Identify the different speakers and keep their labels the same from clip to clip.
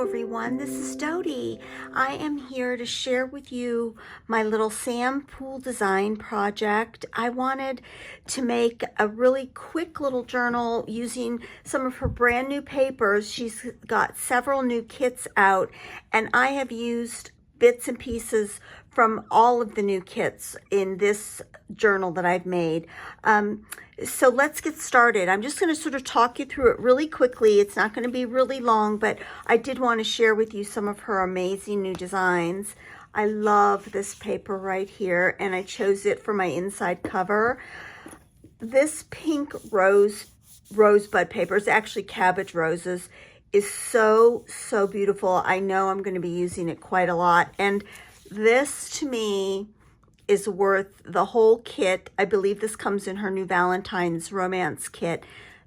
Speaker 1: everyone, this is Dodie. I am here to share with you my little Sam Poole Design project. I wanted to make a really quick little journal using some of her brand new papers. She's got several new kits out, and I have used bits and pieces from all of the new kits in this journal that I've made. So let's get started. I'm just going to sort of talk you through it really quickly. It's not going to be really long, but I did want to share with you some of her amazing new designs. I love this paper right here, and I chose it for my inside cover. This pink rosebud paper, it's actually cabbage roses, is so beautiful. I know I'm going to be using it quite a lot, and this to me is worth the whole kit. I believe this comes in her new Valentine's romance kit.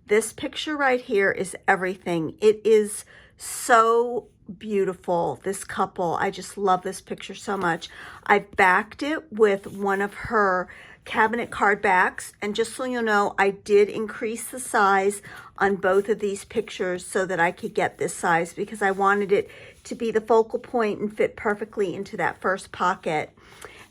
Speaker 1: This picture right here is everything. It is so beautiful, this couple. I just love this picture so much. I've backed it with one of her cabinet card backs, and just so you know, I did increase the size on both of these pictures so that I could get this size because I wanted it to be the focal point and fit perfectly into that first pocket.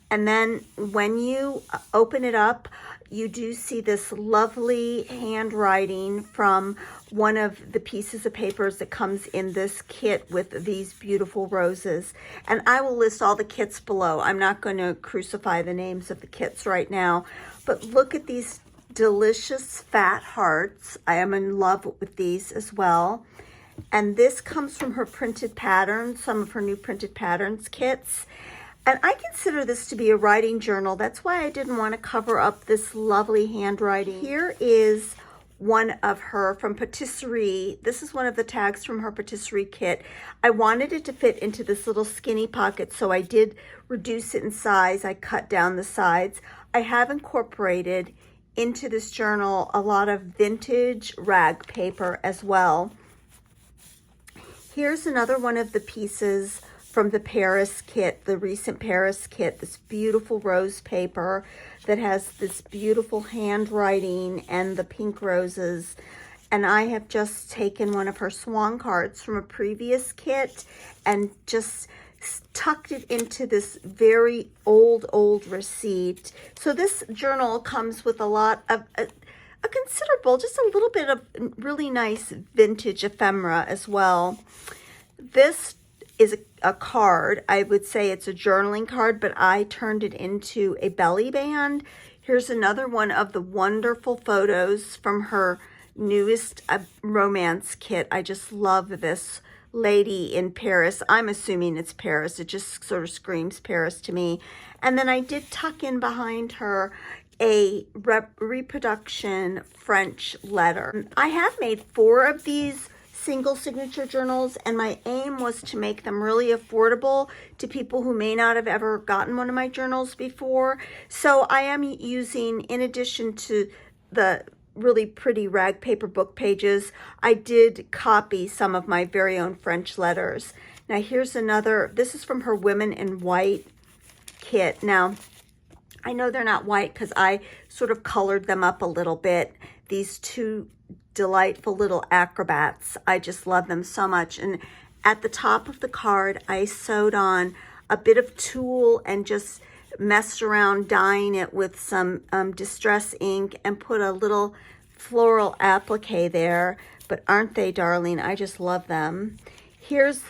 Speaker 1: And then when you open it up, you do see this lovely handwriting from one of the pieces of papers that comes in this kit with these beautiful roses. And I will list all the kits below. I'm not going to crucify the names of the kits right now, but look at these delicious fat hearts. I am in love with these as well. And this comes from her printed patterns, some of her new printed patterns kits. And I consider this to be a writing journal. That's why I didn't want to cover up this lovely handwriting. Here is one of her from Patisserie. This is one of the tags from her Patisserie kit. I wanted it to fit into this little skinny pocket, so I did reduce it in size. I cut down the sides. I have incorporated into this journal a lot of vintage rag paper as well. Here's another one of the pieces from the Paris kit, the recent Paris kit, this beautiful rose paper that has this beautiful handwriting and the pink roses. And I have just taken one of her Swan cards from a previous kit and just tucked it into this very old receipt. So this journal comes with a lot of, a considerable, just a little bit of really nice vintage ephemera as well. This is a card. I would say it's a journaling card, but I turned it into a belly band. Here's another one of the wonderful photos from her newest romance kit. I just love this lady in Paris. I'm assuming it's Paris. It just sort of screams Paris to me. And then I did tuck in behind her a reproduction French letter. I have made 4 of these single signature journals, and my aim was to make them really affordable to people who may not have ever gotten one of my journals before. So I am using, in addition to the really pretty rag paper book pages, I did copy some of my very own French letters. Now here's another, this is from her Women in White kit. Now I know they're not white because I sort of colored them up a little bit. These two delightful little acrobats. I just love them so much. And at the top of the card, I sewed on a bit of tulle and just messed around dyeing it with some distress ink and put a little floral applique there. But aren't they darling? I just love them. Here's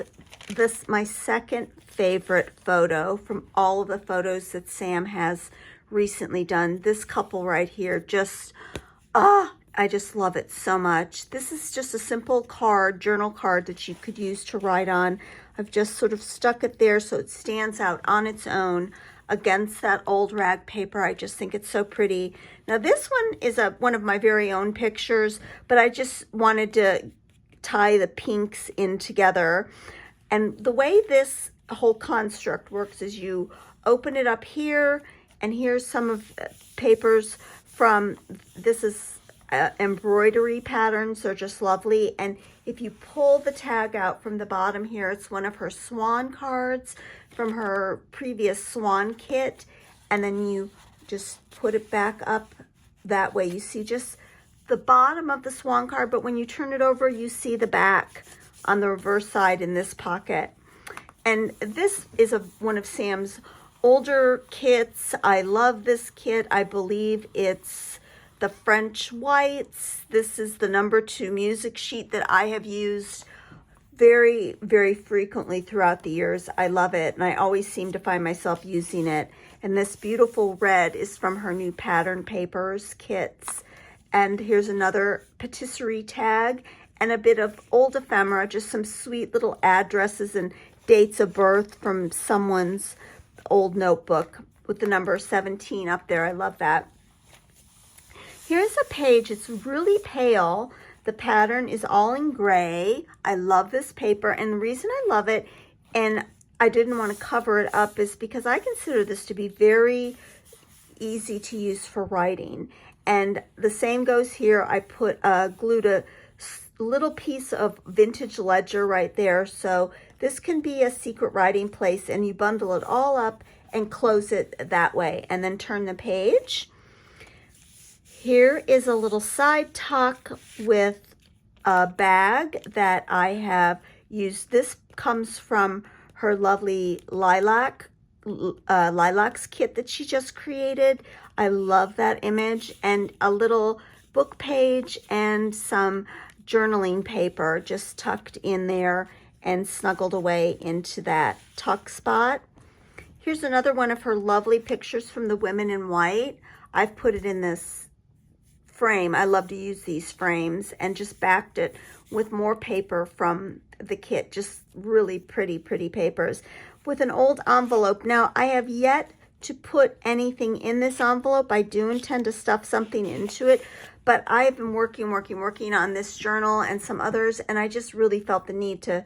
Speaker 1: this, my second favorite photo from all of the photos that Sam has recently done. This couple right here, just, I just love it so much. This is just a simple card, journal card that you could use to write on. I've just sort of stuck it there so it stands out on its own against that old rag paper. I just think it's so pretty. Now this one is one of my very own pictures, but I just wanted to tie the pinks in together. And the way this whole construct works is you open it up here, and here's some of the papers from, this is embroidery patterns. They're just lovely. And if you pull the tag out from the bottom here, it's one of her Swan cards from her previous Swan kit, and then you just put it back up that way. You see just the bottom of the Swan card, but when you turn it over, you see the back on the reverse side in this pocket. And this is one of Sam's older kits. I love this kit. I believe it's the French whites. This is the #2 music sheet that I have used very, very frequently throughout the years. I love it, and I always seem to find myself using it. And this beautiful red is from her new pattern papers kits. And here's another patisserie tag and a bit of old ephemera, just some sweet little addresses and dates of birth from someone's old notebook with the number 17 up there. I love that. Here's a page. It's really pale. The pattern is all in gray. I love this paper, and the reason I love it, and I didn't want to cover it up, is because I consider this to be very easy to use for writing. And the same goes here. I glued a little piece of vintage ledger right there, so this can be a secret writing place, and you bundle it all up and close it that way, and then turn the page. Here is a little side tuck with a bag that I have used. This comes from her lovely Lilacs kit that she just created. I love that image, and a little book page and some journaling paper just tucked in there and snuggled away into that tuck spot. Here's another one of her lovely pictures from the Women in White. I've put it in this frame. I love to use these frames, and just backed it with more paper from the kit. Just really pretty papers with an old envelope. Now, I have yet to put anything in this envelope. I do intend to stuff something into it, but I've been working on this journal and some others, and I just really felt the need to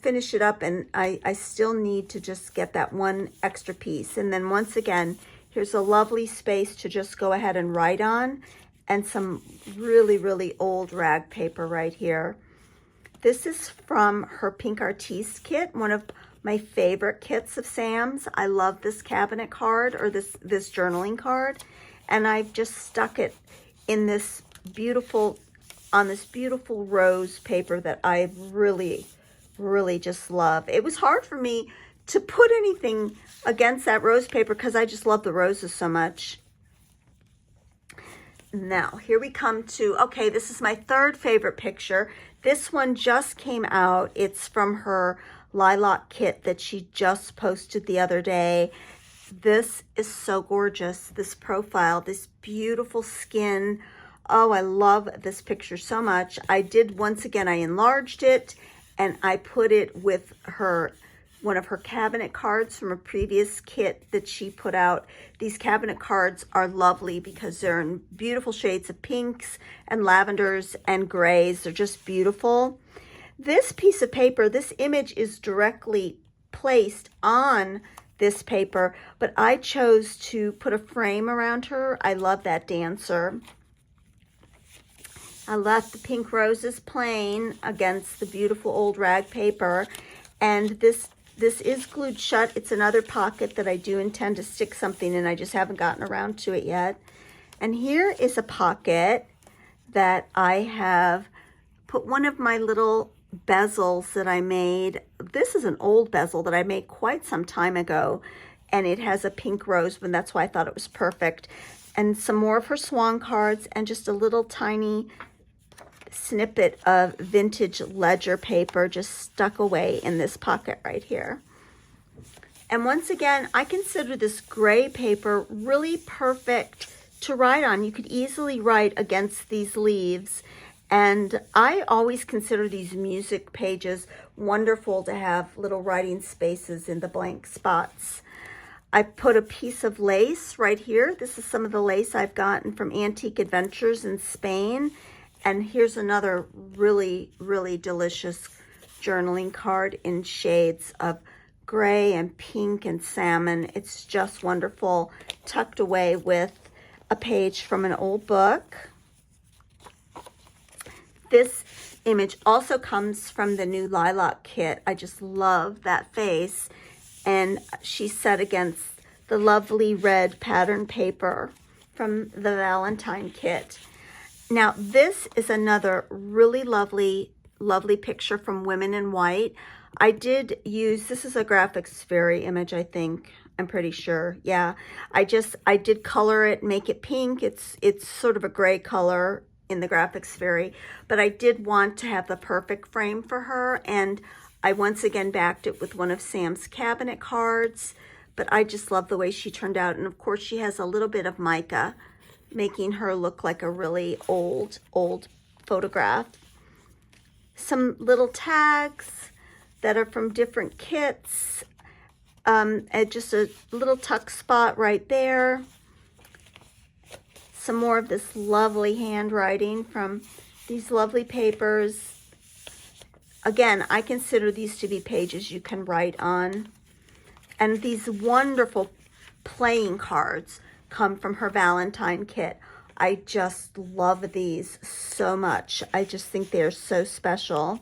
Speaker 1: finish it up, and I still need to just get that one extra piece. And then once again, here's a lovely space to just go ahead and write on, and some really old rag paper right here. This is from her Pink Artiste kit, one of my favorite kits of Sam's. I love this cabinet card, or this journaling card, and I've just stuck it in this beautiful rose paper that I really just love. It was hard for me to put anything against that rose paper because I just love the roses so much. Now, here we come to, okay, this is my third favorite picture. This one just came out. It's from her lilac kit that she just posted the other day. This is so gorgeous, this profile, this beautiful skin. Oh, I love this picture so much. Once again, I enlarged it, and I put it with one of her cabinet cards from a previous kit that she put out. These cabinet cards are lovely because they're in beautiful shades of pinks and lavenders and grays. They're just beautiful. This piece of paper, this image is directly placed on this paper, but I chose to put a frame around her. I love that dancer. I left the pink roses plain against the beautiful old rag paper, and this is glued shut. It's another pocket that I do intend to stick something in. I just haven't gotten around to it yet. And here is a pocket that I have put one of my little bezels that I made. This is an old bezel that I made quite some time ago, and it has a pink rose, and that's why I thought it was perfect. And some more of her swan cards, and just a little tiny snippet of vintage ledger paper just stuck away in this pocket right here. And once again, I consider this gray paper really perfect to write on. You could easily write against these leaves, and I always consider these music pages wonderful to have little writing spaces in the blank spots. I put a piece of lace right here. This is some of the lace I've gotten from Antique Adventures in Spain. And here's another really delicious journaling card in shades of gray and pink and salmon. It's just wonderful, tucked away with a page from an old book. This image also comes from the new Lilac kit. I just love that face. And she's set against the lovely red pattern paper from the Valentine kit. Now, this is another really lovely lovely picture from Women in White. I did use, this is a Graphics Fairy image, I think. I'm pretty sure. Yeah. I did color it, make it pink. It's sort of a gray color in the Graphics Fairy, but I did want to have the perfect frame for her, and I once again backed it with one of Sam's cabinet cards, but I just love the way she turned out. And of course she has a little bit of mica, making her look like a really old photograph. Some little tags that are from different kits. And just a little tuck spot right there. Some more of this lovely handwriting from these lovely papers. Again, I consider these to be pages you can write on. And these wonderful playing cards come from her Valentine kit. I just love these so much. I just think they're so special.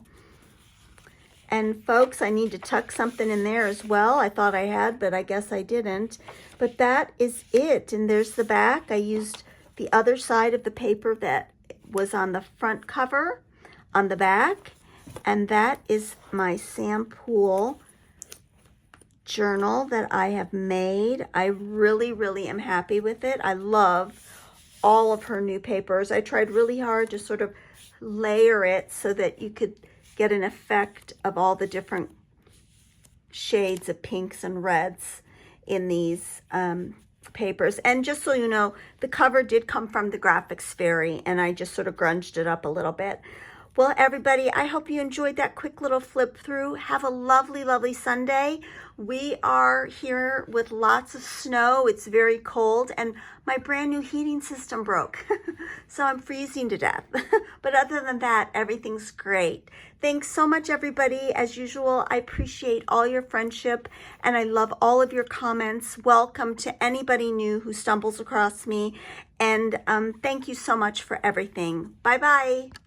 Speaker 1: And folks, I need to tuck something in there as well. I thought I had, but I guess I didn't. But that is it. And there's the back. I used the other side of the paper that was on the front cover on the back. And that is my Sam Poole journal that I have made. I really, really am happy with it. I love all of her new papers. I tried really hard to sort of layer it so that you could get an effect of all the different shades of pinks and reds in these papers. And just so you know, the cover did come from the Graphics Fairy, and I just sort of grunged it up a little bit. Well, everybody, I hope you enjoyed that quick little flip through. Have a lovely, lovely Sunday. We are here with lots of snow. It's very cold, and my brand new heating system broke. So I'm freezing to death. But other than that, everything's great. Thanks so much, everybody. As usual, I appreciate all your friendship, and I love all of your comments. Welcome to anybody new who stumbles across me. And thank you so much for everything. Bye-bye.